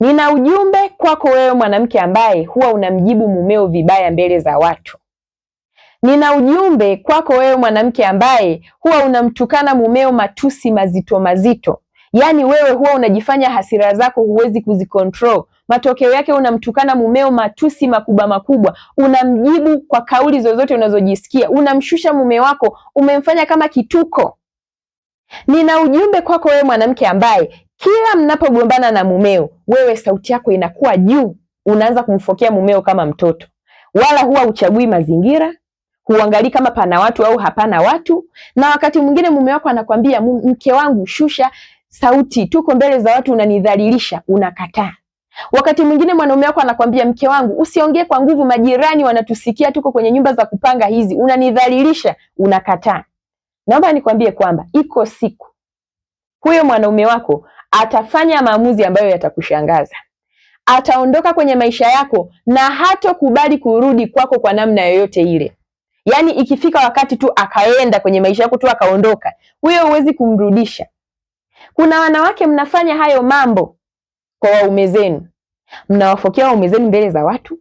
Nina ujumbe kwako wewe mwanamke ambaye huwa unamjibu mumeo vibaya mbele za watu. Nina ujumbe kwako wewe mwanamke ambaye huwa unamtukana mumeo matusi mazito mazito. Yaani wewe huwa unajifanya hasira zako huwezi kuzicontrol. Matokeo yake unamtukana mumeo matusi makubwa makubwa. Unamjibu kwa kauli zozote unazojisikia. Unamshusha mume wako, umemfanya kama kituko. Nina ujumbe kwako wewe mwanamke ambaye kila mnapogombana na mumeo, wewe sauti yako inakuwa juu, unaanza kumfokea mumeo kama mtoto. Wala huwa uchagui mazingira, huangalii kama pana watu au hapana watu, na wakati mwingine mume wako anakwambia, mke wangu shusha sauti, tuko mbele za watu unanidhalilisha, unakataa. Wakati mwingine mwanaume wako anakwambia, mke wangu usiongee kwa nguvu, majirani wanatusikia, tuko kwenye nyumba za kupanga hizi, unanidhalilisha, unakataa. Naomba nikwambie kwamba iko siku huyo mwanaume wako atafanya maamuzi ambayo yatakushangaza. Ataondoka kwenye maisha yako na hatokubali kurudi kwako kwa namna yoyote ile. Yaani ikifika wakati tu akaenda kwenye maisha yako tu akaondoka, huyo huwezi kumrudisha. Kuna wanawake mnafanya hayo mambo kwa waume zenu. Mnawafokea waume zenu mbele za watu,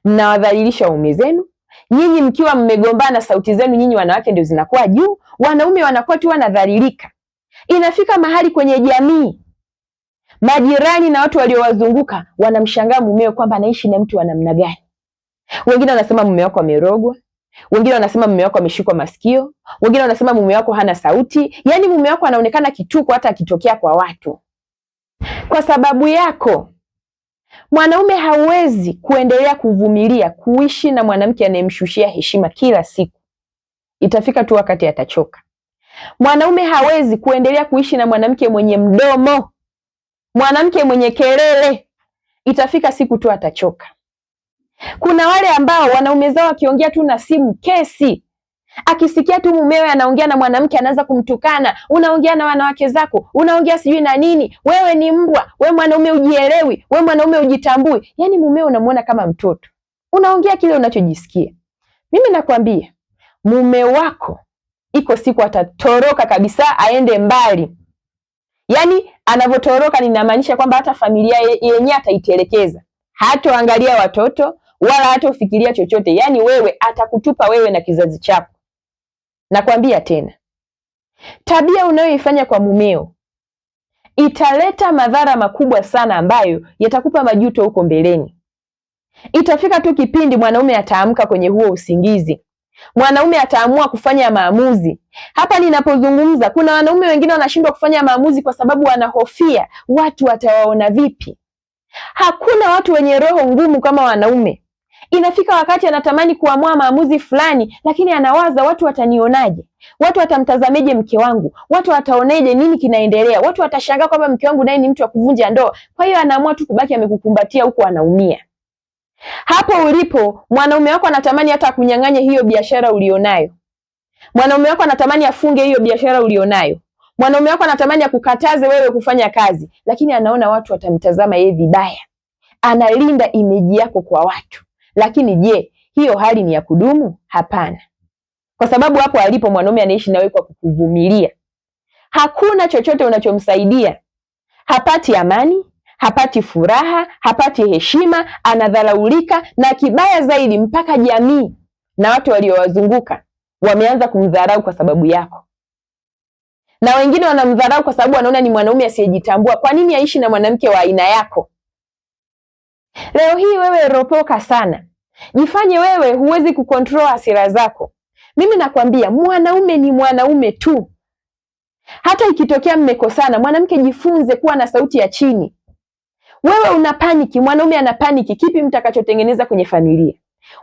mnawadhalilisha waume zenu. Nyinyi mkiwa mmegombana, sauti zenu nyinyi wanawake ndio zinakuwa juu, wanaume wanakuwa tu wanadhalilika. Inafika mahali kwenye jamii, majirani na watu waliowazunguka wanamshangaa mumeo kwamba anaishi na mtu wa namna gani. Wengine wanasema mume wako amerogwa, wengine wanasema mume wako ameshikwa masikio, wengine wanasema mume wako hana sauti. Yaani mume wako anaonekana kituko hata akitokea kwa watu. Kwa sababu yako mwanaume hawezi kuendelea kuvumilia kuishi na mwanamke anayemshushia heshima kila siku. Itafika tu wakati atachoka. Mwanaume hawezi kuendelea kuishi na mwanamke mwenye mdomo, mwanamke mwenye kelele. Itafika siku tu atachoka. Kuna wale ambao wanaume zao wakiongea tu na simu kesi, akisikia tu mumewe anaongea na mwanamke anaanza kumtukana, unaongea na wanawake zako, unaongea sijui na nini, wewe ni mbwa, wewe mwanaume ujielewi, wewe mwanaume ujitambui. Yaani mumewe unamuona kama mtoto, unaongea kile unachojisikia. Mimi nakwambia mume wako iko siku atatoroka kabisa, aende mbali. Yaani anavyotoroka ninamaanisha kwamba hata familia yenyewe ataitelekeza. Hatoangalia watoto wala hatofikiria chochote. Yaani wewe atakutupa wewe na kizazi chako. Nakwambia tena, tabia unayoifanya kwa mumeo italeta madhara makubwa sana ambayo yatakupa majuto huko mbeleni. Itafika tu kipindi mwanaume ataamka kwenye huo usingizi. Mwanaume ataamua kufanya maamuzi. Hapa ninapozungumza kuna wanaume wengine wanashindwa kufanya maamuzi kwa sababu wanahofia watu watawaona vipi. Hakuna watu wenye roho ngumu kama wanaume. Inafika wakati anatamani kuamua maamuzi fulani, lakini anawaza watu watanionaje? Watu watamtazameje mke wangu? Watu wataoneje nini kinaendelea? Watu watashangaa kwamba mke wangu naye ni mtu wa kuvunja ndoa. Kwa hiyo anaamua tu kubaki amekukumbatia huko anaumia. Hapo ulipo mwanaume wako anatamani hata kunyang'anya hiyo biashara ulionayo. Mwanaume wako anatamani afunge hiyo biashara ulionayo. Mwanaume wako anatamani akukataze wewe kufanya kazi, lakini anaona watu watamtazama yeye vibaya. Analinda imeji yako kwa watu. Lakini je, hiyo hali ni ya kudumu? Hapana. Kwa sababu hapo alipo mwanaume anaishi nawe kwa kukuvumilia. Hakuna chochote unachomsaidia. Hapati amani, hapati furaha, hapati heshima, anadharaulika, na kibaya zaidi mpaka jamii na watu waliowazunguka wameanza kumdharau kwa sababu yako. Na wengine wanamdharau kwa sababu wanaona ni mwanaume asiyejitambua. Kwa nini aishi na mwanamke wa aina yako? Leo hii wewe ropoka sana. Jifanye wewe huwezi kukontrol hasira zako. Mimi nakwambia mwanaume ni mwanaume tu. Hata ikitokea mmekosana, mwanamke jifunze kuwa na sauti ya chini. Wewe una paniki, mwanaume ana paniki, kipi mtakachotengeneza kwenye familia?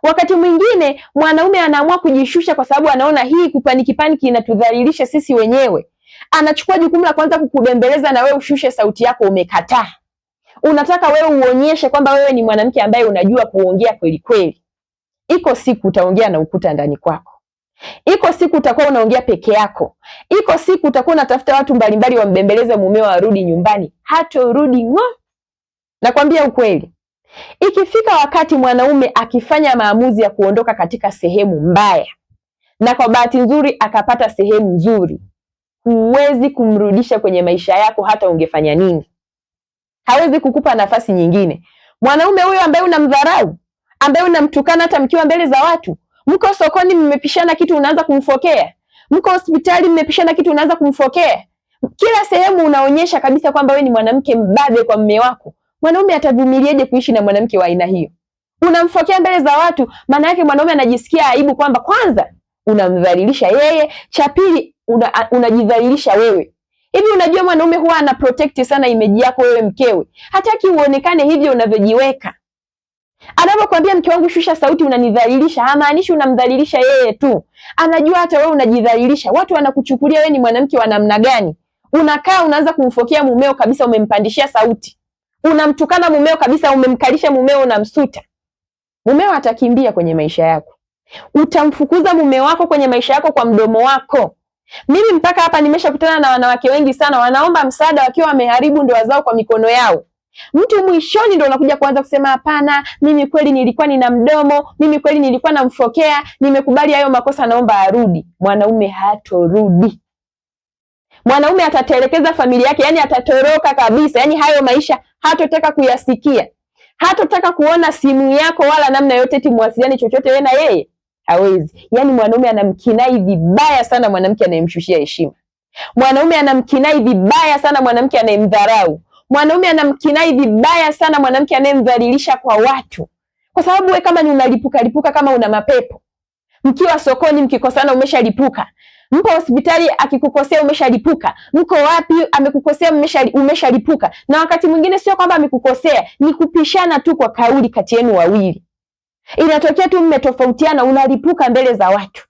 Wakati mwingine mwanaume anaamua kujishusha kwa sababu anaona hii kupaniki inatudhalilisha sisi wenyewe. Anachukua jukumu la kwanza kukubembeleza na wewe ushushe sauti yako, umekataa. Unataka wewe uonyeshe kwamba wewe ni mwanamke ambaye unajua kuongea kweli kweli. Iko siku utaongea na ukuta ndani kwako. Iko siku utakuwa unaongea peke yako. Iko siku utakuwa unatafuta watu mbalimbali wambembeleze mumeo arudi nyumbani. Hatorudi ngo. Nakwambia ukweli. Ikifika wakati mwanaume akifanya maamuzi ya kuondoka katika sehemu mbaya, na kwa bahati nzuri akapata sehemu nzuri, huwezi kumrudisha kwenye maisha yako hata ungefanya nini. hawezi kukupa nafasi nyingine. Mwanaume huyo ambaye unamdharau, ambaye unamtukana hata mkiwa mbele za watu, mko sokoni mmepishana kitu unaanza kumfokea, mko hospitali mmepishana kitu unaanza kumfokea, kila sehemu unaonyesha kabisa kwamba wewe ni mwanamke mbabe kwa mume wako. Mwanaume atavumilieje kuishi na mwanamke wa aina hiyo? Unamfokea mbele za watu, maana yake mwanaume anajisikia aibu kwamba kwanza unamdhalilisha yeye, cha pili unajidhalilisha wewe. Hivi unajua mwanaume huwa ana protect sana image yako wewe mkewe. Hataki uonekane hivyo unavyojiweka. Anapokuambia mke wangu shusha sauti unanidhalilisha, hamaanishi unamdhalilisha yeye tu. Anajua hata wewe unajidhalilisha. Watu wanakuchukulia wewe ni mwanamke wa namna gani? Unakaa unaanza kumfokea mumeo kabisa, umempandishia sauti. Unamtukana mumeo kabisa, umemkalisha mumeo, unamsuta. Mumeo atakimbia kwenye maisha yako. Utamfukuza mume wako kwenye maisha yako kwa mdomo wako. Mimi mpaka hapa nimeshakutana na wanawake wengi sana wanaomba msaada wakiwa wameharibu ndoa zao kwa mikono yao. Mtu mwishoni ndo unakuja kuanza kusema hapana, mimi kweli nilikuwa nina mdomo, mimi kweli nilikuwa namfokea, nimekubali hayo makosa, naomba arudi. Mwanaume hatorudi. Mwanaume atatelekeza familia yake, yani atatoroka kabisa, yani hayo maisha hatotaka kuyasikia. Hatotaka kuona simu yako wala namna yote eti muwasiliane chochote wewe na yeye. Hawezi. Yani mwanaume anamkinai vibaya sana mwanamke anayemshushia heshima. Mwanaume anamkinai vibaya sana mwanamke anayemdharau. Mwanaume anamkinai vibaya sana mwanamke anayemdhalilisha kwa watu. Kwa sababu we kama ni unalipuka kama una mapepo. Mkiwa sokoni mkikosana umeshalipuka. Mpo hospitali akikukosea umeshalipuka. Mko wapi amekukosea umeshalipuka. Na wakati mwingine sio kwamba amekukosea, ni kupishana tu kwa kauli kati yenu wawili. Inatokea tu mmetofautiana, unalipuka mbele za watu.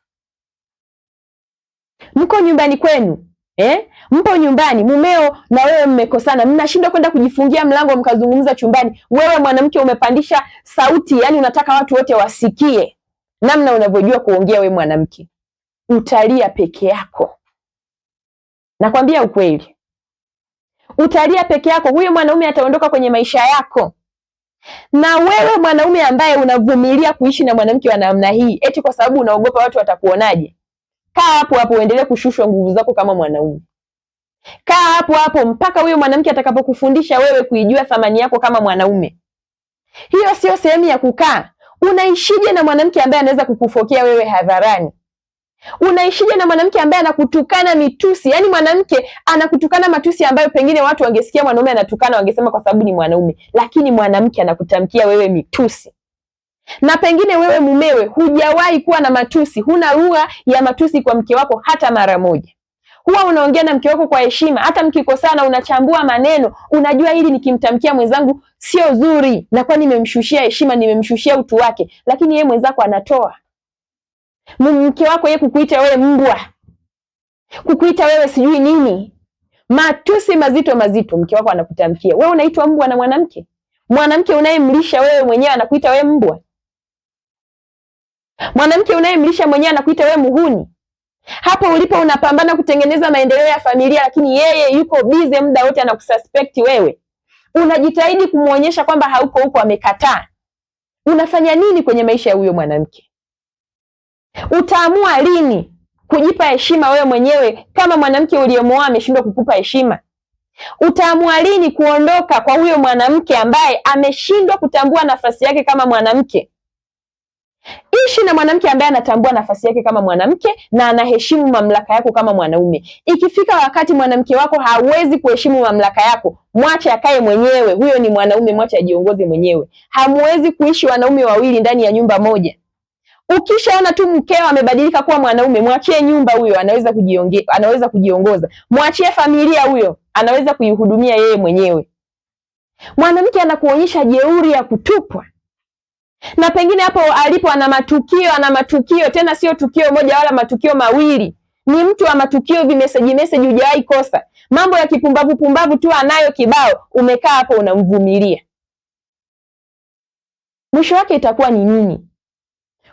Mko nyumbani kwenu, mpo nyumbani, mumeo na wewe mmekosana, mnashindwa kwenda kujifungia mlango mkazungumza chumbani. Wewe mwanamke umepandisha sauti, yani unataka watu wote wasikie namna unavyojua kuongea wewe mwanamke. Utalia peke yako. Nakwambia ukweli. Utalia peke yako, huyo mwanaume ataondoka kwenye maisha yako. Na wewe mwanaume ambaye unavumilia kuishi na mwanamke wa namna hii, eti kwa sababu unaogopa watu watakuonaje? Kaa hapo hapo uendelee kushushwa nguvu zako kama mwanaume. Kaa hapo hapo mpaka huyo mwanamke atakapokufundisha wewe kuijua thamani yako kama mwanaume. Hiyo sio sehemu ya kukaa. Unaishije na mwanamke ambaye anaweza kukufokea wewe hadharani? Unaishije na mwanamke ambaye anakutukana mitusi? Yaani mwanamke anakutukana matusi ambayo pengine watu wangesikia mwanaume anatukana wangesema kwa sababu ni mwanaume, lakini mwanamke anakutamkia wewe mitusi. Na pengine wewe mumewe hujawahi kuwa na matusi, huna lugha ya matusi kwa mke wako hata mara moja. Huwa unaongea na mke wako kwa heshima, hata mkikosana unachambua maneno, unajua hili nikimtamkia mwenzangu sio zuri, na kwa nimemshushia heshima, nimemshushia utu wake, lakini yeye mwenzako anatoa. Mke wako yeye kukuita wewe mbwa, kukuita wewe sijui nini, matusi mazito mazito mke wako anakutamkia. Wewe unaitwa mbwa na mwanamke? Mwanamke unayemlisha wewe mwenyewe anakuita wewe mbwa? Mwanamke unayemlisha mwenyewe anakuita wewe muhuni? Hapo ulipo unapambana kutengeneza maendeleo ya familia, lakini yeye yuko busy muda wote anakususpect wewe. Unajitahidi kumuonyesha kwamba hauko huko, amekataa. Unafanya nini kwenye maisha ya huyo mwanamke? Utaamua lini kujipa heshima wewe mwenyewe kama mwanamke uliyemwoa ameshindwa kukupa heshima? Utaamua lini kuondoka kwa huyo mwanamke ambaye ameshindwa kutambua nafasi yake kama mwanamke? Ishi na mwanamke ambaye anatambua nafasi yake kama mwanamke na anaheshimu mamlaka yako kama mwanaume. Ikifika wakati mwanamke wako hawezi kuheshimu mamlaka yako, mwache akae mwenyewe. Huyo ni mwanaume, mwache ajiongoze mwenyewe. Hamwezi kuishi wanaume wawili ndani ya nyumba moja. Ukishaona tu mkeo amebadilika kuwa mwanaume, mwachie nyumba huyo, anaweza kujiongoza. Mwachie familia huyo, anaweza kuihudumia yeye mwenyewe. Mwanamke anakuonyesha jeuri ya kutupwa. Na pengine hapo alipo ana matukio tena sio tukio moja wala matukio mawili. Ni mtu wa matukio, vimeseji hujawahi kosa. Mambo ya kipumbavu tu anayo kibao, umekaa hapo unamvumilia. Mwisho wake itakuwa ni nini?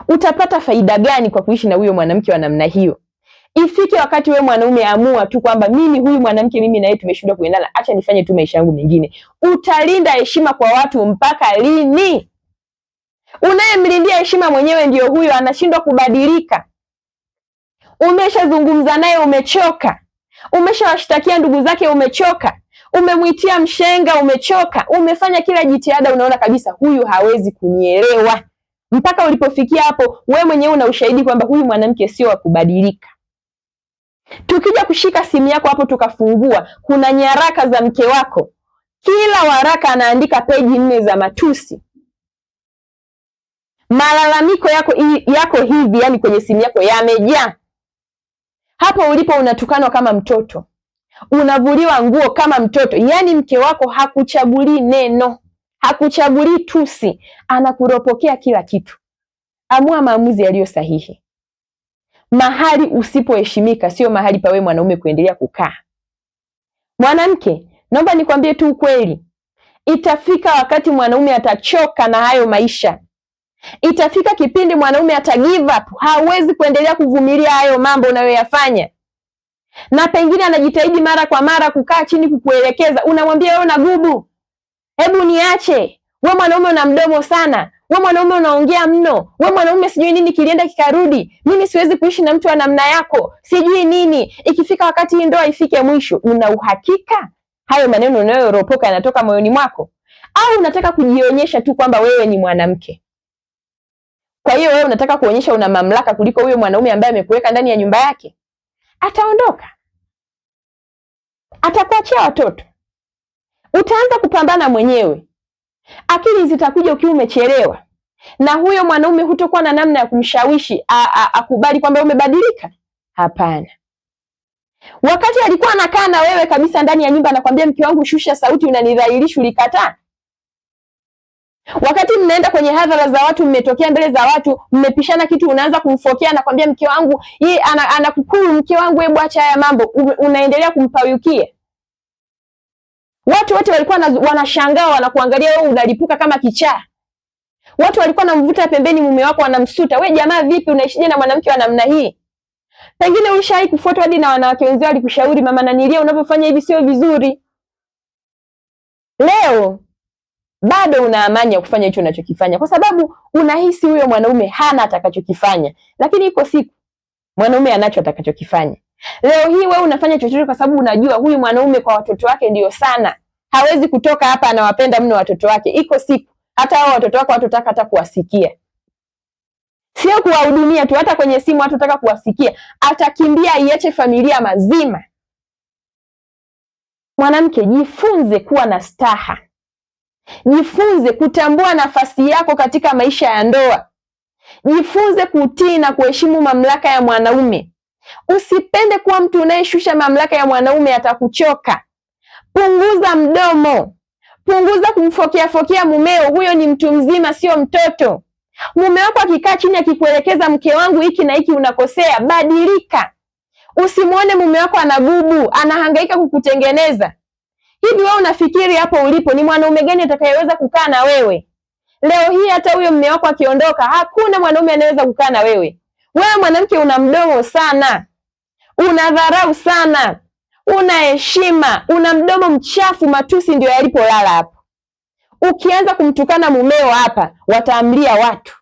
Utapata faida gani kwa kuishi na huyo mwanamke wa namna hiyo? Ifike wakati wewe mwanaume amua tu kwamba mimi huyu mwanamke mimi na yeye tumeshindwa kuendana, acha nifanye tu maisha yangu mengine. Utalinda heshima kwa watu mpaka lini? Unayemlindia heshima mwenyewe ndio huyo anashindwa kubadilika. Umeshazungumza naye umechoka. Umeshawashtakia ndugu zake umechoka. umemwitia mshenga, umechoka, umefanya kila jitihada, unaona kabisa huyu hawezi kunielewa. Mpaka ulipofikia hapo, we mwenyewe una ushahidi kwamba huyu mwanamke sio wa kubadilika. Tukija kushika simu yako hapo tukafungua, kuna nyaraka za mke wako, kila waraka anaandika peji 4 za matusi. Malalamiko yako hivi, yani kwenye simu yako yamejaa. Hapo ulipo unatukanwa kama mtoto, unavuliwa nguo kama mtoto. Yani mke wako hakuchagulii neno, hakuchagulii tusi, anakuropokea kila kitu. Amua maamuzi yaliyo sahihi. Mahali usipoheshimika sio mahali pa wewe mwanaume kuendelea kukaa. Mwanamke, naomba nikwambie tu ukweli. Itafika wakati mwanaume atachoka na hayo maisha. Itafika kipindi mwanaume ata give up, hawezi kuendelea kuvumilia hayo mambo unayoyafanya. Na pengine anajitahidi mara kwa mara kukaa chini kukuelekeza, unamwambia wewe unagubu, hebu niache, wewe mwanaume una mdomo sana, wewe mwanaume unaongea mno, wewe mwanaume sijui nini kilienda kikarudi, mimi siwezi kuishi na mtu wa namna yako, sijui nini. Ikifika wakati hii ndoa ifike mwisho, una uhakika hayo maneno unayoropoka yanatoka moyoni mwako, au unataka kujionyesha tu kwamba wewe ni mwanamke? Kwa hiyo wewe unataka kuonyesha una mamlaka kuliko huyo mwanaume ambaye amekuweka ndani ya nyumba yake? Ataondoka, atakuachia watoto, utaanza kupambana mwenyewe. Akili zitakuja ukiwa umechelewa, na huyo mwanaume hutokuwa na namna ya kumshawishi akubali kwamba umebadilika. Hapana. Wakati alikuwa anakaa na wewe kabisa ndani ya nyumba, anakwambia mke wangu, shusha sauti, unanidhalilisha, ulikataa. Wakati mnaenda kwenye hadhara za watu, mmetokea mbele za watu, mmepishana kitu, unaanza kumfokea, anakwambia mke wangu, yeye anakukuru, mke wangu, hebu acha haya mambo, unaendelea kumpayukia. Watu wote walikuwa wanashangaa, wanakuangalia wewe unalipuka kama kichaa. Watu walikuwa wanamvuta pembeni mume wako, wanamsuta, we jamaa, vipi unaishije na mwanamke wa namna hii? Pengine ulishawahi kufuatwa hadi na wanawake wenzao walikushauri, mama nanilia, unavyofanya hivi sio vizuri. Leo bado una amani ya kufanya hicho unachokifanya kwa sababu unahisi huyo mwanaume hana atakachokifanya, lakini iko siku mwanaume anacho atakachokifanya. Leo hii wewe unafanya chochote kwa sababu unajua huyu mwanaume kwa watoto wake ndio sana, hawezi kutoka hapa, anawapenda mno watoto wake. Iko siku hata hao watoto wako hatotaka hata kuwasikia, sio kuwahudumia tu, hata kwenye simu hatotaka kuwasikia, atakimbia iache familia mazima. Mwanamke, jifunze kuwa na staha. Jifunze kutambua nafasi yako katika maisha ya ndoa. Jifunze kutii na kuheshimu mamlaka ya mwanaume. Usipende kuwa mtu unayeshusha mamlaka ya mwanaume, atakuchoka. Punguza mdomo. Punguza kumfokea mumeo, huyo ni mtu mzima, sio mtoto. Mume wako akikaa chini akikuelekeza, mke wangu, hiki na hiki unakosea, badilika. Usimuone mume wako anagubu, anahangaika kukutengeneza. Hivi wewe unafikiri hapo ulipo ni mwanaume gani atakayeweza kukaa na wewe? Leo hii hata huyo mume wako akiondoka, hakuna mwanaume anayeweza kukaa na wewe. Wewe mwanamke una mdomo sana, una dharau sana, una heshima, una mdomo mchafu, matusi ndio yalipolala hapo. Ukianza kumtukana mumeo hapa, wataamlia watu.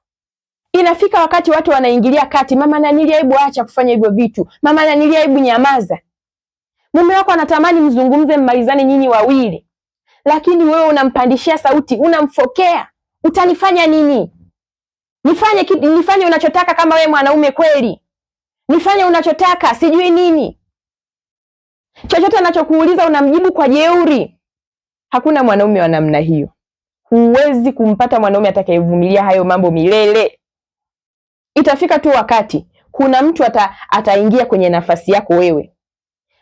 Inafika wakati watu wanaingilia kati, mama nanilia, hebu acha kufanya hivyo vitu, mama nanilia, hebu nyamaza. Mume wako anatamani mzungumze, mmalizane nyinyi wawili, lakini wewe unampandishia sauti, unamfokea. Utanifanya nini? Nifanye unachotaka kama wewe mwanaume kweli? Nifanye unachotaka sijui nini? Chochote anachokuuliza unamjibu kwa jeuri. Hakuna mwanaume wa namna hiyo. Huwezi kumpata mwanaume atakayevumilia hayo mambo milele. Itafika tu wakati kuna mtu ataingia kwenye nafasi yako wewe,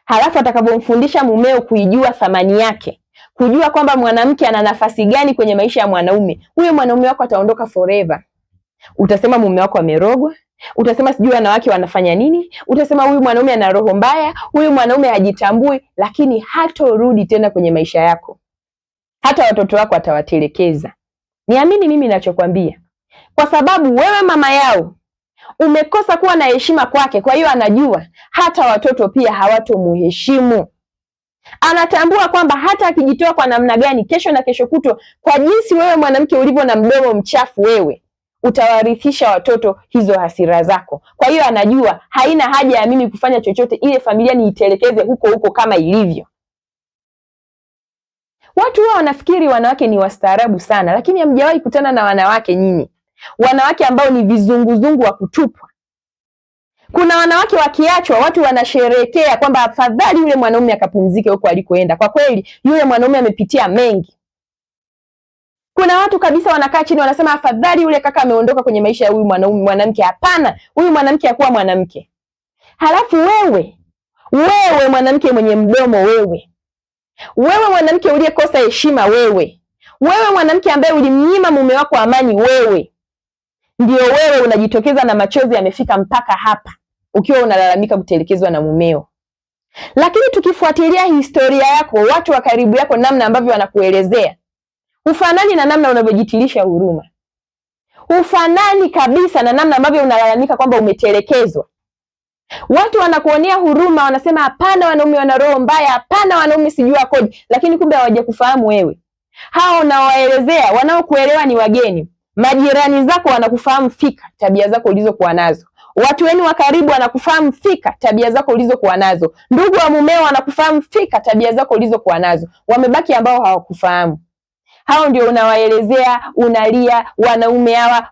halafu atakapomfundisha mumeo kuijua thamani yake, kujua kwamba mwanamke ana nafasi gani kwenye maisha ya mwanaume, huyo mwanaume wako ataondoka forever. Utasema mume wako amerogwa, utasema sijui wanawake wanafanya nini, utasema huyu mwanaume ana roho mbaya, huyu mwanaume hajitambui, lakini hatorudi tena kwenye maisha yako. Hata watoto wako atawatelekeza. Niamini mimi ninachokwambia, kwa sababu wewe mama yao umekosa kuwa na heshima kwake. Kwa hiyo anajua hata watoto pia hawatomuheshimu. Anatambua kwamba hata akijitoa kwa namna gani, kesho na kesho kutwa, kwa jinsi wewe mwanamke ulivyo na mdomo mchafu, wewe utawarithisha watoto hizo hasira zako. Kwa hiyo anajua haina haja ya mimi kufanya chochote, ile familia niitelekeze huko huko kama ilivyo. Watu wao wanafikiri wanawake ni wastaarabu sana, lakini hamjawahi kutana na wanawake nyinyi, wanawake ambao ni vizunguzungu wa kutupwa. Kuna wanawake wakiachwa watu wanasherehekea kwamba afadhali yule mwanaume akapumzike huko alikoenda. Kwa kweli yule mwanaume amepitia mengi. Kuna watu kabisa wanakaa chini wanasema afadhali yule kaka ameondoka kwenye maisha ya huyu mwanamke. Hapana, huyu mwanamke hakuwa mwanamke. Halafu wewe mwanamke mwenye mdomo, wewe mwanamke uliyekosa heshima, wewe mwanamke ambaye ulimnyima mume wako amani, ndio wewe unajitokeza na machozi yamefika mpaka hapa ukiwa unalalamika kutelekezwa na mumeo. Lakini tukifuatilia historia yako, watu wa karibu yako, namna ambavyo wanakuelezea, hufanani na namna unavyojitilisha huruma. Hufanani kabisa na namna ambavyo unalalamika kwamba umetelekezwa. Watu wanakuonea huruma, wanasema hapana, wanaume wana roho mbaya, hapana, wanaume sijua kodi, lakini kumbe hawajakufahamu wewe. Hao unawaelezea, wanaokuelewa ni wageni. Majirani zako wanakufahamu fika tabia zako ulizokuwa nazo. Watu wenu wa karibu wanakufahamu fika tabia zako ulizokuwa nazo. Ndugu wa mumeo wanakufahamu fika tabia zako ulizokuwa nazo. Wamebaki ambao hawakufahamu. Hao ndio unawaelezea, unalia,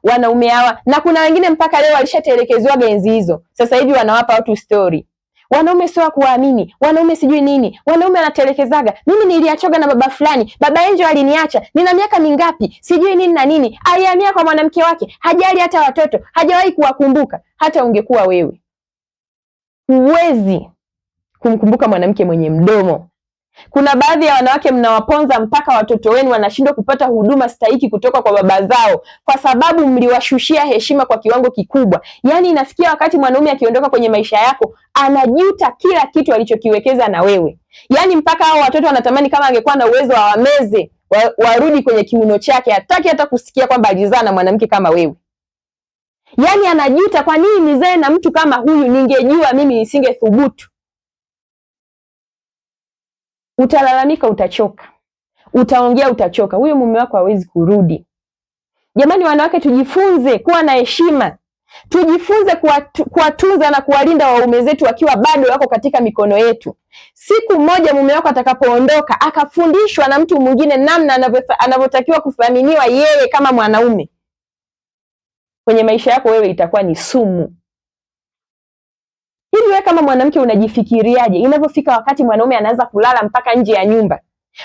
wanaume hawa. Na kuna wengine mpaka leo walishatelekezwaga enzi hizo. Sasa hivi wanawapa watu story. Wanaume sio kuamini, wanaume sijui nini, wanaume anatelekezaga. Mimi niliachoga na baba fulani, baba Angel aliniacha, nina miaka mingapi, sijui nini na nini. Alihamia kwa mwanamke wake, hajali hata watoto, hajawahi kuwakumbuka. Hata ungekuwa wewe, huwezi kumkumbuka mwanamke mwenye mdomo. Kuna baadhi ya wanawake mnawaponza mpaka watoto wenu wanashindwa kupata huduma stahiki kutoka kwa baba zao kwa sababu mliwashushia heshima kwa kiwango kikubwa. Yaani inafikia wakati mwanaume akiondoka kwenye maisha yako anajuta kila kitu alichokiwekeza na wewe. Yaani mpaka hao watoto wanatamani kama angekuwa na uwezo wameze, warudi kwenye kiuno chake, hataki hata kusikia kwamba alizaa na mwanamke kama wewe. Yaani anajuta, kwa nini nizae na mtu kama huyu, ningejua mimi nisingethubutu. Utalalamika, utachoka. Utaongea, utachoka. Huyo mume wako hawezi kurudi. Jamani wanawake, tujifunze kuwa na heshima. Tujifunze kuwatunza na kuwalinda waume zetu wakiwa bado wako katika mikono yetu. Siku moja mume wako atakapoondoka, akafundishwa na mtu mwingine namna anavyotakiwa kuthaminiwa yeye kama mwanaume, kwenye maisha yako wewe itakuwa ni sumu. Hivi wewe kama mwanamke unajifikiriaje inavyofika wakati mwanaume anaanza kulala mpaka nje ya nyumba?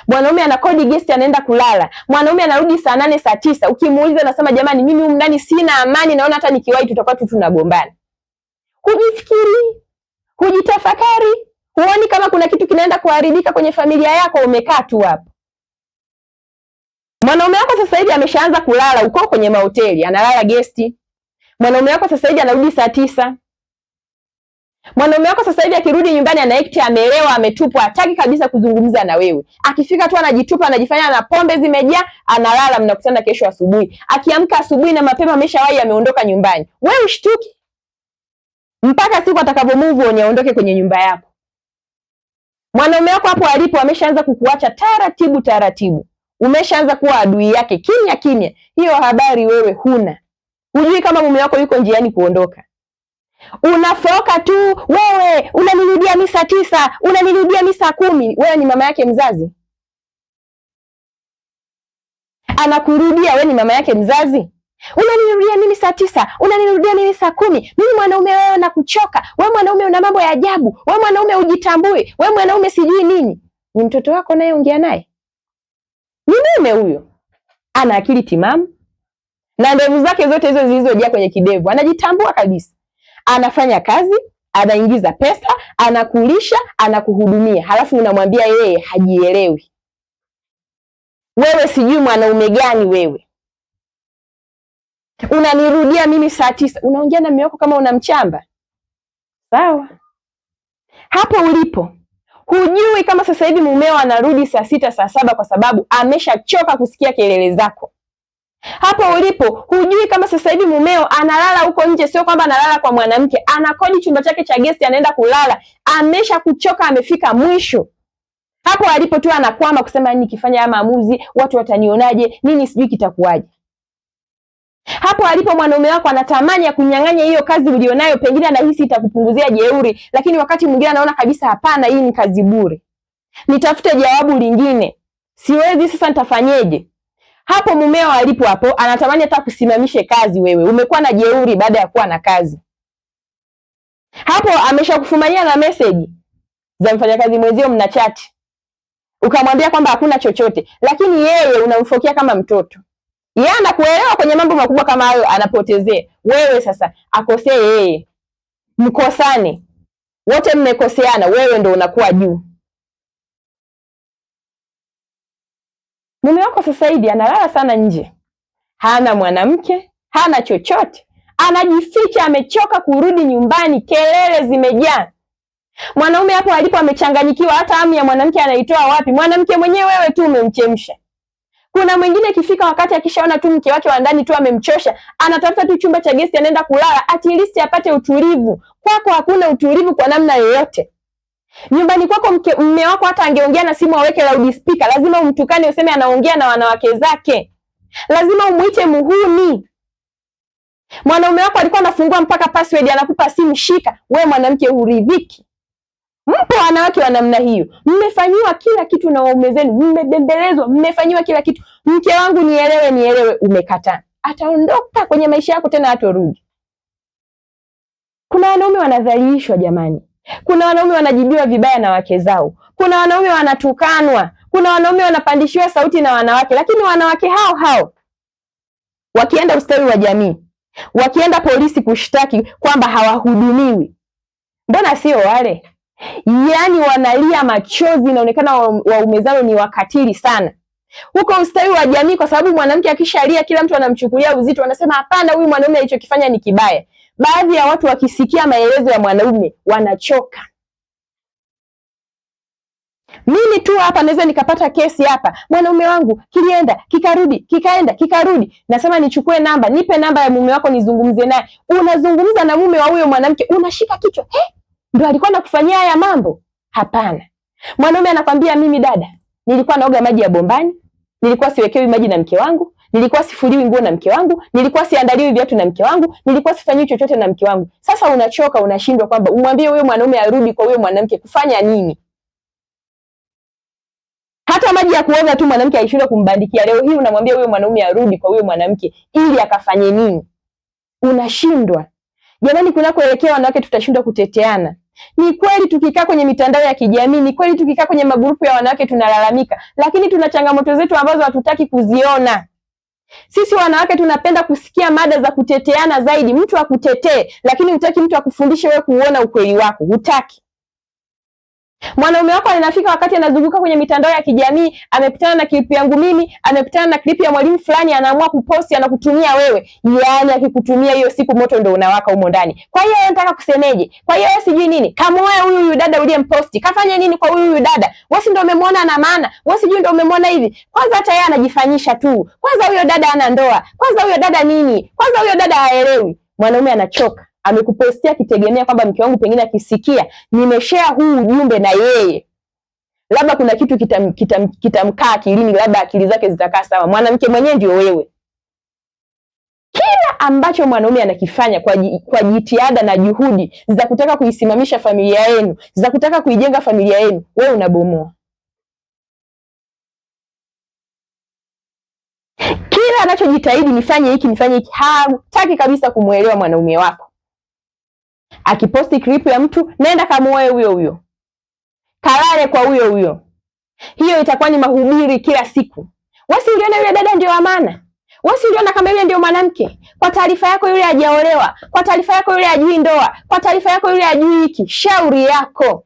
Mwanaume anakodi guest anaenda kulala. Mwanaume anarudi saa 8 saa 9. Ukimuuliza anasema jamani mimi humu ndani sina amani, naona hata nikiwahi tutakuwa tu tunagombana. Hujifikiri, hujitafakari, huoni kama kuna kitu kinaenda kuharibika kwenye familia yako, umekaa tu hapo. Mwanaume wako sasa hivi ameshaanza kulala uko kwenye mahoteli, analala guest. Mwanaume wako sasa hivi anarudi saa 9. Mwanaume wako sasa hivi akirudi nyumbani anaekti amelewa, ametupwa, hataki kabisa kuzungumza na wewe. Akifika tu anajitupa, anajifanya na pombe zimejaa, analala, mnakutana kesho asubuhi. Akiamka asubuhi na mapema ameshawahi ameondoka nyumbani. Wewe ushtuki mpaka siku atakapomove on aondoke kwenye nyumba yako. Mwanaume wako hapo alipo ameshaanza kukuacha taratibu. Umeshaanza kuwa adui yake kimya kimya. Hiyo habari wewe huna. Hujui kama mume wako yuko njiani kuondoka. Unafoka tu, wewe unanirudia mimi saa 9, unanirudia mimi saa 10. Wewe ni mama yake mzazi? Anakurudia, wewe ni mama yake mzazi? Unanirudia mimi saa 9, unanirudia mimi saa 10. Mimi mwanaume wewe nakuchoka. Wewe mwanaume una mambo ya ajabu. Wewe mwanaume hujitambui. Wewe mwanaume sijui nini. Ni mtoto wako naye ongea naye? Ni mume huyo. Ana akili timamu. Na ndevu zake zote hizo zilizojaa kwenye kidevu. Anajitambua kabisa. Anafanya kazi, anaingiza pesa, anakulisha, anakuhudumia. Halafu unamwambia yeye hajielewi. Wewe sijui mwanaume gani wewe. Unanirudia mimi saa 9. Unaongea na mume wako kama unamchamba. Sawa. Hapo ulipo, hujui kama sasa hivi mumeo anarudi saa 6, saa 7 kwa sababu ameshachoka kusikia kelele zako. Hapo ulipo, hujui kama sasa hivi mumeo analala huko nje, sio kwamba analala kwa mwanamke, anakodi chumba chake cha guest anaenda kulala, amesha kuchoka, amefika mwisho. Hapo alipo tu anakwama kusema nikifanya haya maamuzi watu watanionaje, nini sijui kitakuwaje. Hapo alipo mwanaume wako anatamani ya kunyang'anya hiyo kazi ulionayo, pengine anahisi itakupunguzia jeuri, lakini wakati mwingine anaona kabisa hapana, hii ni kazi bure. Nitafute jawabu lingine. siwezi, sasa nitafanyeje? Hapo mumeo alipo hapo anatamani hata kusimamishe kazi, wewe umekuwa na jeuri baada ya kuwa na kazi. Hapo ameshakufumania na message za mfanyakazi mwenzio, mna chat, ukamwambia kwamba hakuna chochote, lakini yeye unamfokea kama mtoto. Yeye anakuelewa kwenye mambo makubwa kama hayo, anapotezea. Wewe sasa akosee yeye, mkosane wote, mmekoseana, wewe ndo unakuwa juu. Mume wako sasa hivi analala sana nje, hana mwanamke, hana chochote, anajificha, amechoka kurudi nyumbani, kelele zimejaa. Mwanaume hapo alipo amechanganyikiwa, hata hamu ya mwanamke anaitoa wapi? Mwanamke mwenyewe wewe tu umemchemsha. Kuna mwingine ikifika wakati akishaona tu mke wake wa ndani tu amemchosha, anatafuta tu chumba cha gesti anaenda kulala, at least apate utulivu. Kwako hakuna utulivu kwa namna yoyote. Nyumbani kwako mume wako hata angeongea na simu aweke loudspeaker, lazima umtukane useme anaongea na wanawake zake. Lazima umuite muhuni. Mwanaume wako alikuwa anafungua mpaka password anakupa simu, shika. Wewe mwanamke huridhiki. Mpo wanawake wa namna hiyo, mmefanyiwa kila kitu na waume zenu, mmebembelezwa, mmefanyiwa kila kitu. Mke wangu nielewe, umekataa. Ataondoka kwenye maisha yako tena hatorudi. Kuna wanaume wanadhalilishwa jamani. Kuna wanaume wanajibiwa vibaya na wake zao. Kuna wanaume wanatukanwa. Kuna wanaume wanapandishiwa sauti na wanawake, lakini wanawake hao wakienda ustawi wa jamii, wakienda polisi kushtaki kwamba hawahudumiwi, mbona sio wale? Yaani wanalia machozi, inaonekana waume zao ni wakatili sana. Huko ustawi wa jamii, kwa sababu mwanamke akishalia kila mtu anamchukulia uzito, wanasema hapana, huyu mwanaume alichokifanya ni kibaya. Baadhi ya watu wakisikia maelezo ya mwanaume wanachoka. Mimi tu hapa naweza nikapata kesi hapa, mwanaume wangu kilienda kikarudi, kikaenda kikarudi, nasema nichukue namba, nipe namba ya mume wako nizungumze naye. Unazungumza na mume wa huyo mwanamke, unashika kichwa, ndio alikuwa anakufanyia haya mambo? Hapana. Mwanaume anakwambia mimi dada, nilikuwa naoga maji ya bombani, nilikuwa siwekewi maji na mke wangu, nilikuwa sifuliwi nguo na mke wangu, nilikuwa siandaliwi viatu na mke wangu, nilikuwa sifanyiwi chochote na mke wangu. Sasa unachoka, unashindwa kwamba umwambie huyo mwanaume arudi kwa huyo mwanamke kufanya nini? Hata maji ya kuoga tu mwanamke aishindwa kumbandikia. Leo hii unamwambia huyo mwanaume arudi kwa huyo mwanamke ili akafanye nini? Unashindwa. Jamani, kunakoelekea wanawake tutashindwa kuteteana. Ni kweli tukikaa kwenye mitandao ya kijamii, ni kweli tukikaa kwenye magrupu ya wanawake tunalalamika, lakini tuna changamoto zetu ambazo hatutaki kuziona. Sisi wanawake tunapenda kusikia mada za kuteteana zaidi, mtu akutetee, lakini hutaki mtu akufundishe wewe kuona ukweli wako, hutaki. Mwanaume wako anafika wakati anazunguka kwenye mitandao ya kijamii, amepitana na clip yangu mimi, amepitana na clip ya mwalimu fulani, anaamua kuposti, anakutumia wewe. Yaani akikutumia hiyo siku moto ndio unawaka humo ndani. Kwa hiyo anataka kusemeje? Kwa hiyo wewe sijui nini? Kama wewe huyu dada uliyemposti, kafanya nini kwa huyu dada? Wewe ndio umemwona na maana, wewe sijui ndio umemwona hivi. Kwanza hata yeye anajifanyisha tu. Kwanza huyo dada ana ndoa. Kwanza huyo dada nini? Kwanza huyo dada haelewi. Mwanaume anachoka. Amekupostia kitegemea kwamba mke wangu pengine akisikia nimeshare huu ujumbe na yeye, labda kuna kitu kitamkaa akilini, labda akili zake zitakaa sawa. Mwanamke mwenyewe ndio wewe. Kila ambacho mwanaume anakifanya kwa jitihada na juhudi za kutaka kuisimamisha familia yenu, za kutaka kuijenga familia yenu, wewe unabomoa. Kila anachojitahidi nifanye hiki, hataki kabisa kumuelewa mwanaume wako. Akiposti clip ya mtu, nenda kamuoe huyo, kalale kwa huyo. Hiyo itakuwa ni mahubiri kila siku. Wasi uliona yule dada ndio amana? Wasi uliona kama yule ndio mwanamke? Kwa taarifa yako yule hajaolewa, kwa taarifa yako yule hajui ndoa, kwa taarifa yako yule hajui hiki. Shauri yako.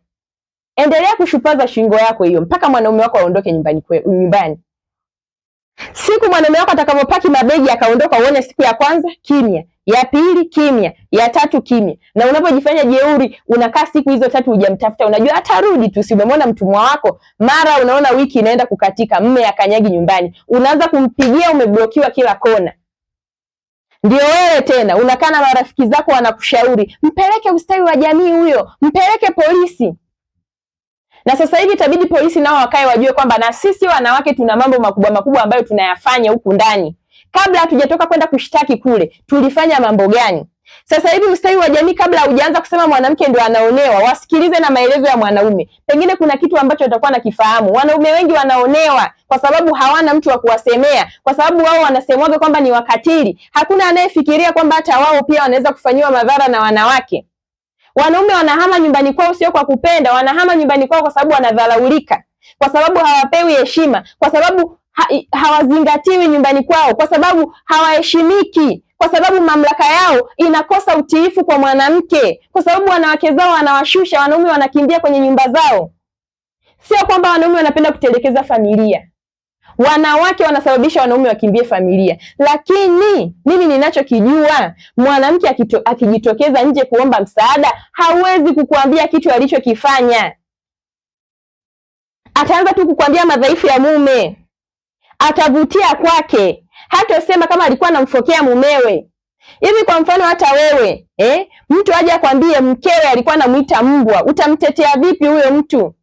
Endelea kushupaza shingo yako hiyo mpaka mwanaume wako aondoke nyumbani. Siku mwanaume wako atakapopaki mabegi akaondoka, uone siku ya kwanza kimya, ya pili kimya, ya tatu kimya. Na unapojifanya jeuri, unakaa siku hizo 3 hujamtafuta, unajua atarudi tu. Si umemwona mtumwa wako, mara unaona wiki inaenda kukatika, mme akanyagi nyumbani, unaanza kumpigia, umeblokiwa kila kona. Ndio wewe tena unakaa na marafiki zako wanakushauri, mpeleke ustawi wa jamii huyo, mpeleke polisi. Na sasa hivi itabidi polisi nao wakae wajue kwamba na sisi wanawake tuna mambo makubwa ambayo tunayafanya huku ndani. Kabla hatujatoka kwenda kushtaki kule, tulifanya mambo gani? Sasa hivi ustawi wa jamii, kabla hujaanza kusema mwanamke ndio anaonewa, wasikilize na maelezo ya mwanaume. Pengine kuna kitu ambacho atakuwa nakifahamu. Wanaume wengi wanaonewa kwa sababu hawana mtu wa kuwasemea, kwa sababu wao wanasemwaga kwamba ni wakatili. Hakuna anayefikiria kwamba hata wao pia wanaweza kufanyiwa madhara na wanawake. Wanaume wanahama nyumbani kwao sio kwa kupenda, wanahama nyumbani kwao kwa sababu wanadharaulika, kwa sababu hawapewi heshima, kwa sababu hawazingatiwi nyumbani kwao, kwa sababu hawaheshimiki, kwa sababu mamlaka yao inakosa utiifu kwa mwanamke, kwa sababu wanawake zao wanawashusha, wanaume wanakimbia kwenye nyumba zao. Sio kwamba wanaume wanapenda kutelekeza familia, wanawake wanasababisha wanaume wakimbie familia. Lakini mimi ninachokijua, mwanamke akijitokeza nje kuomba msaada, hawezi kukuambia kitu alichokifanya. Ataanza tu kukuambia madhaifu ya mume, atavutia kwake, hatosema kama alikuwa anamfokea mumewe. Hivi kwa mfano hata wewe mtu aje akwambie mkewe alikuwa anamuita mbwa, utamtetea vipi huyo mtu?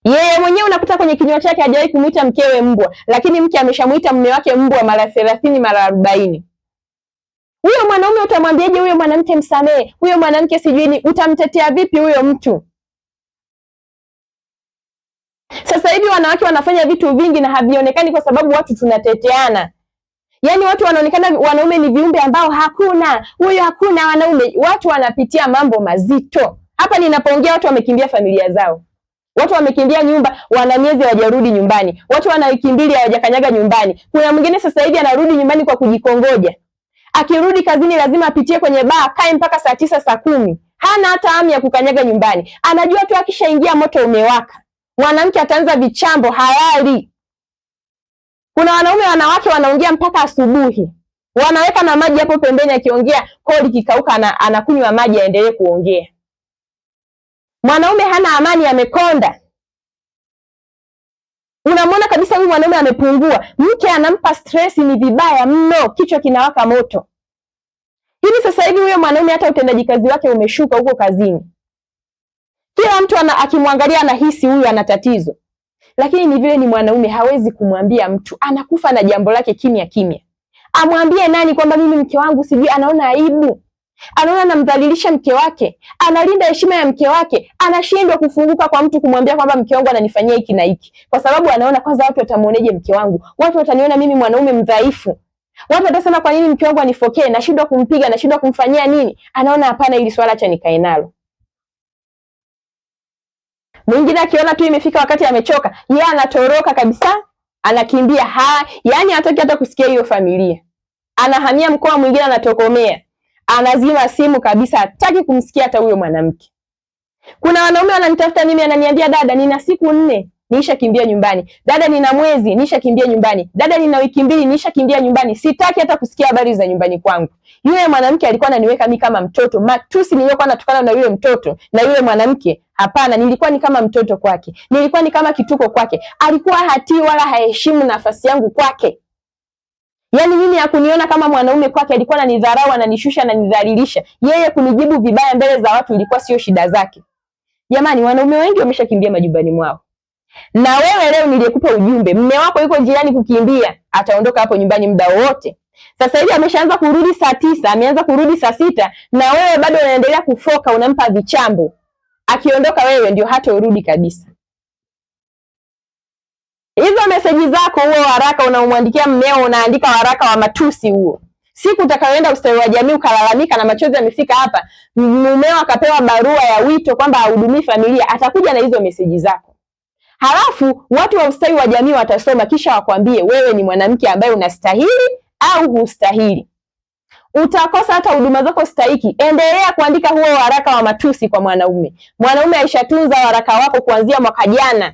Yeye mwenyewe unakuta kwenye kinywa chake hajawahi kumuita mkewe mbwa, lakini mke ameshamuita mume wake mbwa mara 30 mara 40. Huyo mwanaume utamwambiaje huyo mwanamke msamee, huyo mwanamke sijui ni, utamtetea vipi huyo mtu? Sasa hivi wanawake wanafanya vitu vingi na havionekani kwa sababu watu tunateteana. Yaani watu wanaonekana wanaume ni viumbe ambao hakuna wanaume. Watu wanapitia mambo mazito. Hapa ninapoongea watu wamekimbia familia zao. Watu wamekimbia nyumba, wana miezi hawajarudi nyumbani. Watu wanakimbia hawajakanyaga nyumbani. Kuna mwingine sasa hivi anarudi nyumbani kwa kujikongoja. Akirudi kazini lazima apitie kwenye baa, kae mpaka saa 9 saa 10. Hana hata hamu ya kukanyaga nyumbani. Anajua tu akishaingia moto umewaka. Mwanamke ataanza vichambo halali. Kuna wanaume wanawake wanaongea mpaka asubuhi. Wanaweka na maji hapo pembeni, akiongea kodi kikauka anakunywa maji aendelee kuongea. Mwanaume hana amani, amekonda. Unamwona kabisa huyu mwanaume amepungua. Mke anampa stress, ni vibaya mno, kichwa kinawaka moto. Hivi sasa hivi huyo mwanaume hata utendaji kazi wake umeshuka huko kazini. Kila mtu akimwangalia anahisi huyu ana tatizo. Lakini ni vile ni mwanaume, hawezi kumwambia mtu, anakufa na jambo lake kimya kimya. Amwambie nani kwamba mimi mke wangu sijui? Anaona aibu, anaona anamdhalilisha mke wake, analinda heshima ya mke wake, anashindwa kufunguka kwa mtu kumwambia kwamba mke wangu ananifanyia hiki na hiki, kwa sababu anaona kwanza watu watamuoneje mke wangu, watu wataniona mimi mwanaume mdhaifu, watu watasema kwa nini mke wangu anifokee, nashindwa kumpiga, nashindwa kumfanyia nini. Anaona hapana, ili swala acha nikae nalo. Mwingine akiona tu imefika wakati amechoka, yeye anatoroka kabisa, anakimbia. Yaani hataki hata kusikia hiyo familia. Anahamia mkoa mwingine, anatokomea. Anazima simu kabisa, hataki kumsikia hata huyo mwanamke. Kuna wanaume wananitafuta mimi, ananiambia dada, nina siku 4 niisha kimbia nyumbani. Dada, nina mwezi niisha kimbia nyumbani. Dada, nina wiki 2 niisha kimbia nyumbani. Sitaki hata kusikia habari za nyumbani kwangu. Yule mwanamke alikuwa ananiweka mimi kama mtoto. Matusi niliyokuwa natukana na yule mtoto na yule mwanamke, hapana, nilikuwa ni kama mtoto kwake. Nilikuwa ni kama kituko kwake. Alikuwa hatii wala haheshimu nafasi yangu kwake. Yaani mimi hakuniona kama mwanaume kwake, alikuwa ananidharau, ananishusha, ananidhalilisha. Yeye kunijibu vibaya mbele za watu ilikuwa sio shida zake. Jamani, wanaume wengi wameshakimbia majumbani mwao. Na wewe leo niliyekupa ujumbe, mume wako yuko njiani kukimbia, ataondoka hapo nyumbani muda wote. Sasa hivi ameshaanza kurudi saa 9, ameanza kurudi saa 6, na wewe bado unaendelea kufoka, unampa vichambo. Akiondoka wewe ndio hata urudi kabisa. Hizo meseji zako, huo waraka unaomwandikia mmeo, unaandika waraka wa matusi huo. Siku utakayoenda ustawi wa jamii ukalalamika na machozi yamefika hapa, mumeo akapewa barua ya wito kwamba ahudumie familia, atakuja na hizo meseji zako. Halafu watu wa ustawi wa jamii watasoma, kisha wakwambie wewe ni mwanamke ambaye unastahili au hustahili. Utakosa hata huduma zako stahiki. Endelea kuandika huo waraka wa matusi kwa mwanaume. Mwanaume aishatunza waraka wako kuanzia mwaka jana.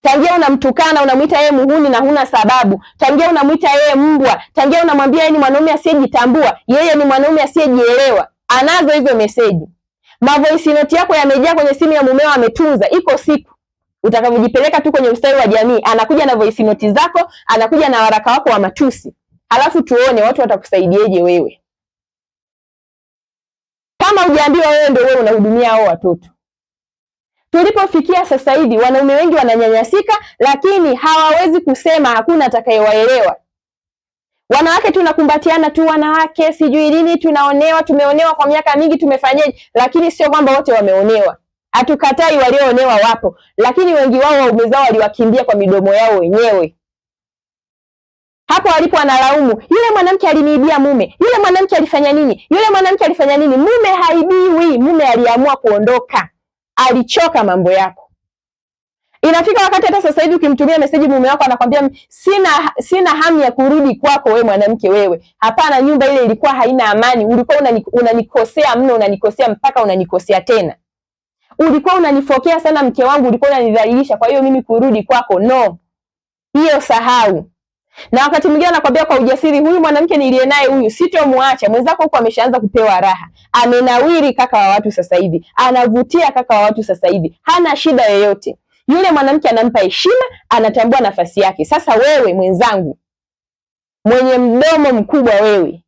Tangia unamtukana, unamuita yeye muhuni na huna sababu. Tangia unamuita yeye mbwa. Tangia unamwambia yeye ni mwanaume asiyejitambua, yeye ni mwanaume asiyejielewa. Anazo hizo meseji. Mavoice note yako yamejaa kwenye simu ya mumeo, ametunza. Iko siku utakavyojipeleka tu kwenye ustawi wa jamii, anakuja na voice note zako, anakuja na waraka wako wa matusi. Halafu tuone watu watakusaidieje wewe. Kama hujaambiwa wewe ndio wewe unahudumia hao watoto. Tulipofikia sasa hivi, wanaume wengi wananyanyasika, lakini hawawezi kusema, hakuna atakayewaelewa. Wanawake tunakumbatiana tu, wanawake sijui nini, tunaonewa, tumeonewa kwa miaka mingi, tumefanyaje? Lakini sio kwamba wote wameonewa. Hatukatai walioonewa wapo, lakini wengi wao waume zao waliwakimbia kwa midomo yao wenyewe. Hapo walipo wanalaumu, yule mwanamke aliniibia mume, yule mwanamke alifanya nini, yule mwanamke alifanya nini. Mume haibiwi, mume aliamua kuondoka, alichoka mambo yako. Inafika wakati hata sasa hivi ukimtumia meseji mume wako anakwambia sina hamu ya kurudi kwako wewe mwanamke wewe. Hapana, nyumba ile ilikuwa haina amani, ulikuwa unanikosea mno, unanikosea mpaka unanikosea tena. Ulikuwa unanifokea sana mke wangu, ulikuwa unanidhalilisha, kwa hiyo mimi kurudi kwako no. Hiyo sahau. Na wakati mwingine anakwambia kwa ujasiri, huyu mwanamke niliye naye huyu sitomwacha. Mwenzako huko ameshaanza kupewa raha. Amenawiri kaka wa watu sasa hivi. Anavutia kaka wa watu sasa hivi. Hana shida yoyote. Yule mwanamke anampa heshima, anatambua nafasi yake. Sasa wewe mwenzangu, mwenye mdomo mkubwa wewe,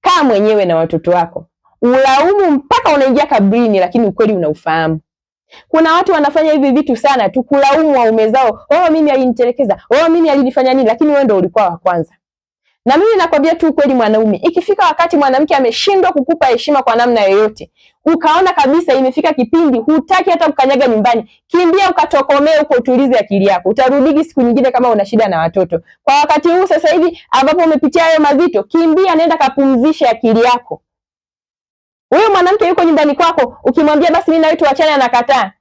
kaa mwenyewe na watoto wako. Ulaumu mpaka unaingia kabrini, lakini ukweli unaufahamu. Kuna watu wanafanya hivi vitu sana tu, kulaumu waume zao. Oh, mimi alinitelekeza. Oh, mimi alinifanya nini, lakini wewe ndio ulikuwa wa kwanza. Na mimi nakwambia tu ukweli mwanaume, ikifika wakati mwanamke ameshindwa kukupa heshima kwa namna yoyote, ukaona kabisa imefika kipindi hutaki hata kukanyaga nyumbani, kimbia ukatokomee huko, utulize akili yako. Utarudigi siku nyingine kama una shida na watoto. Kwa wakati huu sasa hivi ambapo umepitia hayo mazito, kimbia nenda kapumzishe akili yako. Huyo mwanamke yuko nyumbani kwako, ukimwambia basi mimi na wewe tuachane, anakataa.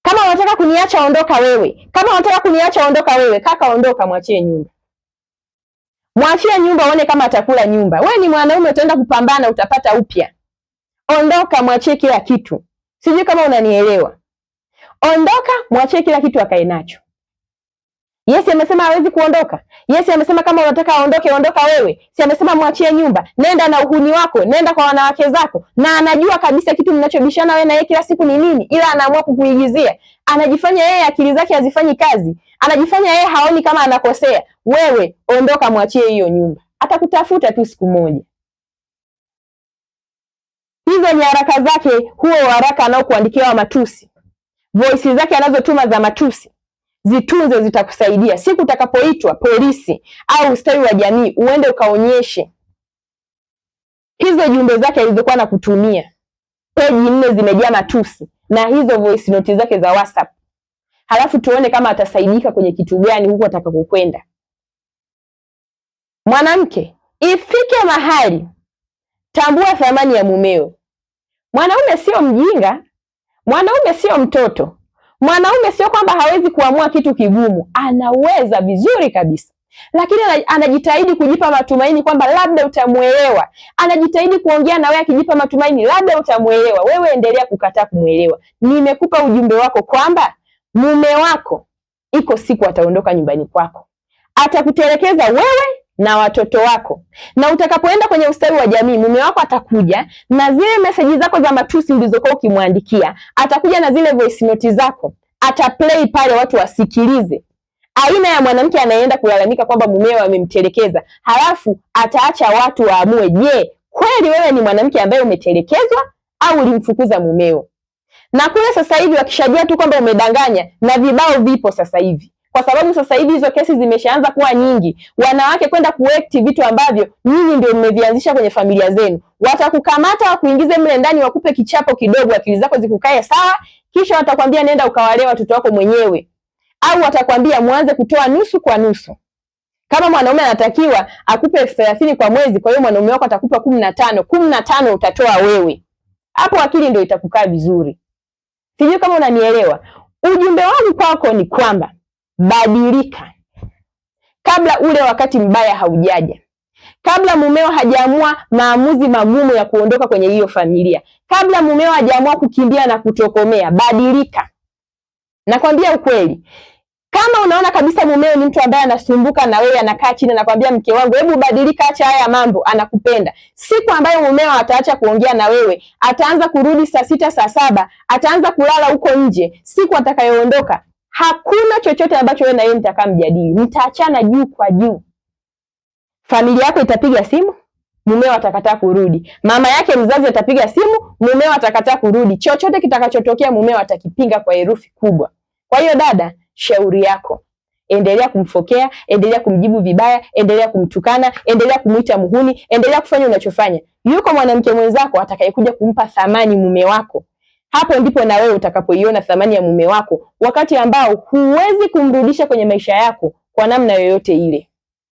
Kama unataka kuniacha ondoka wewe. Kama unataka kuniacha ondoka wewe. Kaka ondoka, mwachie nyumba. Mwachie nyumba uone kama atakula nyumba. Wewe ni mwanaume, utaenda kupambana, utapata upya. Ondoka, mwachie kila kitu. Sijui kama unanielewa. Ondoka, mwachie kila kitu akae nacho. Yesi amesema hawezi kuondoka. Yesi amesema kama unataka aondoke, ondoka wewe. Si amesema mwachie nyumba. Nenda na uhuni wako, nenda kwa wanawake zako. Na anajua kabisa kitu mnachobishana wewe na yeye kila siku ni nini, ila anaamua kukuigizia. Anajifanya yeye akili zake hazifanyi kazi. Anajifanya yeye haoni kama anakosea. Wewe ondoka, mwachie hiyo nyumba. Atakutafuta tu siku moja. Hizo ni haraka zake, huo haraka anaokuandikia wa matusi. Voice zake anazotuma za matusi. Zitunze, zitakusaidia. Siku utakapoitwa polisi au ustawi wa jamii, uende ukaonyeshe hizo jumbe zake alizokuwa anakutumia. Peji 4 zimejaa matusi na hizo voice note zake za WhatsApp. Halafu tuone kama atasaidika kwenye kitu gani huko atakapokwenda. Mwanamke, ifike mahali tambua thamani ya mumeo. Mwanaume sio mjinga, mwanaume sio mtoto. Mwanaume sio kwamba hawezi kuamua kitu kigumu, anaweza vizuri kabisa. Lakini anajitahidi kujipa matumaini kwamba labda utamuelewa. Anajitahidi kuongea na wewe akijipa matumaini labda utamuelewa. Wewe endelea kukataa kumuelewa. Nimekupa ujumbe wako kwamba mume wako iko siku ataondoka nyumbani kwako. Atakutelekeza wewe na watoto wako. Na utakapoenda kwenye ustawi wa jamii, mume wako atakuja na zile meseji zako za matusi ulizokuwa ukimwandikia, atakuja na zile voice note zako, ataplay pale watu wasikilize. Aina ya mwanamke anayeenda kulalamika kwamba mumewe amemtelekeza, halafu ataacha watu waamue, je, kweli wewe ni mwanamke ambaye umetelekezwa au ulimfukuza mumeo? Na kule sasa hivi wakishajua tu kwamba umedanganya, na vibao vipo sasa hivi. Kwa sababu sasa hivi hizo kesi zimeshaanza kuwa nyingi. Wanawake kwenda kuact vitu ambavyo nyinyi ndio mmevianzisha kwenye familia zenu. Watakukamata, wakuingize mle ndani, wakupe kichapo kidogo, akili zako zikukae sawa, kisha watakwambia nenda ukawalea watoto wako mwenyewe. Au watakwambia muanze kutoa nusu kwa nusu. Kama mwanaume anatakiwa akupe 30 kwa mwezi, kwa hiyo mwanaume wako atakupa 15, 15 utatoa wewe. Hapo akili ndio itakukaa vizuri. Sijui kama unanielewa. Ujumbe wangu kwako ni kwamba badilika kabla ule wakati mbaya haujaja. Kabla mumeo hajaamua maamuzi magumu ya kuondoka kwenye hiyo familia. Kabla mumeo hajaamua kukimbia na kutokomea, badilika. Nakwambia ukweli. Kama unaona kabisa mumeo ni mtu ambaye anasumbuka na wewe, anakaa chini na kwambia mke wangu, hebu badilika, acha haya mambo, anakupenda. Siku ambayo mumeo ataacha kuongea na wewe, ataanza kurudi saa 6 saa 7, ataanza kulala huko nje, siku atakayoondoka, hakuna chochote ambacho wewe na yeye mtakaa mjadili. Mtaachana juu kwa juu. Familia yako itapiga simu, mumeo atakataa kurudi. Mama yake mzazi atapiga simu, mumeo atakataa kurudi. Chochote kitakachotokea mumeo atakipinga kwa herufi kubwa. Kwa hiyo dada, shauri yako. endelea kumfokea, endelea kumjibu vibaya, endelea kumtukana, endelea kumuita muhuni, endelea kufanya unachofanya. Yuko mwanamke mwenzako atakayekuja kumpa thamani mume wako. Hapo ndipo na wewe utakapoiona thamani ya mume wako, wakati ambao huwezi kumrudisha kwenye maisha yako kwa namna yoyote ile.